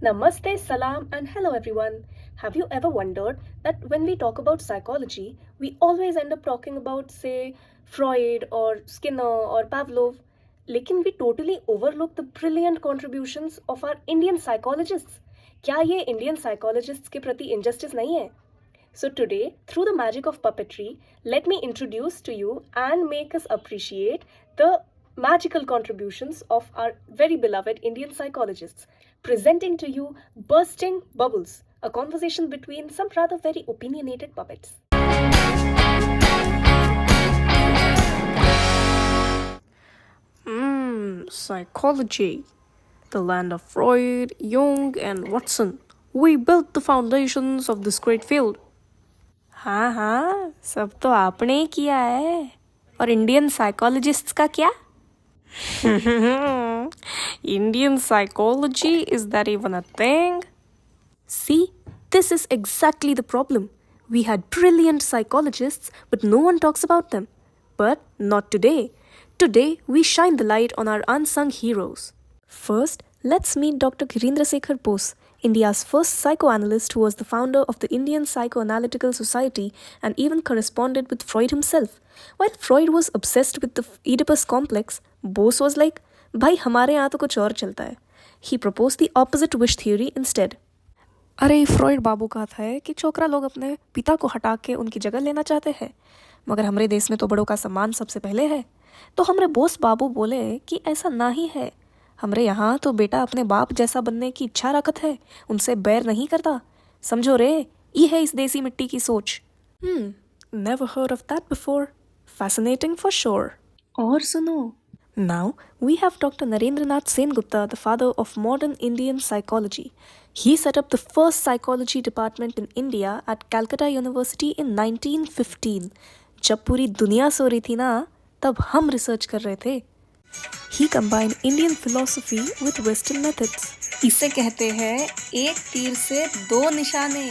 Namaste, salam, and hello everyone. Have you ever wondered that when we talk about psychology, we always end up talking about, say, Freud or Skinner or Pavlov, लेकिन we totally overlook the brilliant contributions of our Indian psychologists. क्या ये Indian psychologists के प्रति injustice नहीं है? So today, through the magic of puppetry, let me introduce to you and make us appreciate the magical contributions of our very beloved Indian psychologists, presenting to you Bursting Bubbles, a conversation between some rather very opinionated puppets. Psychology. The land of Freud, Jung, and Watson. We built the foundations of this great field. हाँ, सब तो आपने ही किया है. और Indian psychologists का क्या? Indian psychology, is that even a thing? See, this is exactly the problem. We had brilliant psychologists, but no one talks about them. But not today. Today, we shine the light on our unsung heroes. First, let's meet Dr. Girendra Sekhar Bose, India's first psychoanalyst who was the founder of the Indian Psychoanalytical Society and even corresponded with Freud himself. While Freud was obsessed with the Oedipus complex, Bose was like, भाई हमारे यहाँ तो कुछ और चलता है. He proposed the opposite wish theory instead. अरे Freud बाबू का था कि छोकरा लोग अपने पिता को हटा के उनकी जगह लेना चाहते हैं, मगर हमारे देश में तो बड़ों का सम्मान सबसे पहले है. तो हमारे बोस बाबू बोले कि ऐसा ना ही है. हमरे यहाँ तो बेटा अपने बाप जैसा बनने की इच्छा रखत है, उनसे बैर नहीं करता. समझो रे, ये है इस देसी मिट्टी की सोच. Never heard of that before. Fascinating for sure. और सुनो. Now, we have Dr. Narendranath Sengupta, the father of modern Indian psychology. He set up the first psychology department in India at Calcutta University in 1915. जब पूरी दुनिया सो रही थी ना, तब हम रिसर्च कर रहे थे. He combined Indian philosophy with Western methods. इसे कहते हैं एक तीर से दो निशाने.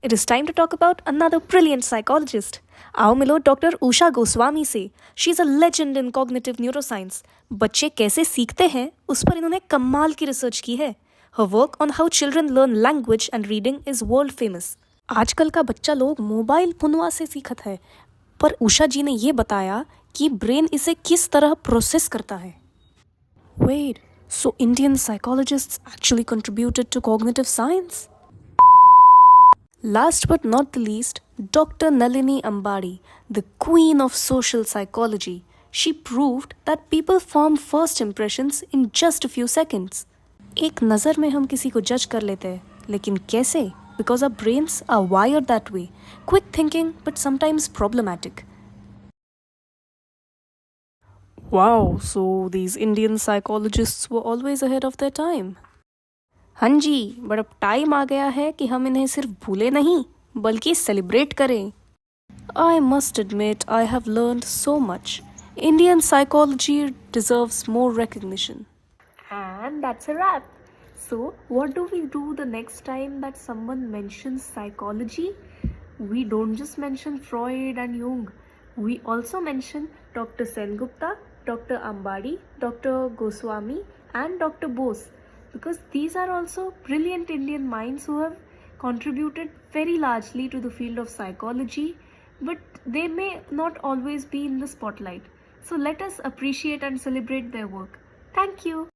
It is time to talk about another brilliant psychologist. आओ मिलो डॉक्टर उषा गोस्वामी से. She is a legend in cognitive neuroscience. बच्चे कैसे सीखते हैं उस पर इन्होंने कमाल की रिसर्च की है. Her work on how children learn language and reading is world famous. आजकल का बच्चा लोग मोबाइल पुनवा से सीखत है, पर उषा जी ने ये बताया कि ब्रेन इसे किस तरह प्रोसेस करता है. Wait, so Indian psychologists actually contributed to cognitive science? Last but not the least, Dr. Nalini Ambadi, the queen of social psychology. She proved that people form first impressions in just a few seconds. एक नज़र में हम किसी को जज कर लेते हैं, लेकिन कैसे? Because our brains are wired that way. Quick thinking, but sometimes problematic. Wow, so these Indian psychologists were always ahead of their time. हाँ जी, बट अब टाइम आ गया है कि हम इन्हें सिर्फ भूले नहीं, बल्कि सेलिब्रेट करें. I must admit I have learned so much. Indian psychology deserves more recognition. And that's a wrap. So, what do we do the next time that someone mentions psychology? We don't just mention Freud and Jung. We also mention Dr. Sengupta, Dr. Ambadi, Dr. Goswami, and Dr. Bose. Because these are also brilliant Indian minds who have contributed very largely to the field of psychology, but they may not always be in the spotlight. So let us appreciate and celebrate their work. Thank you.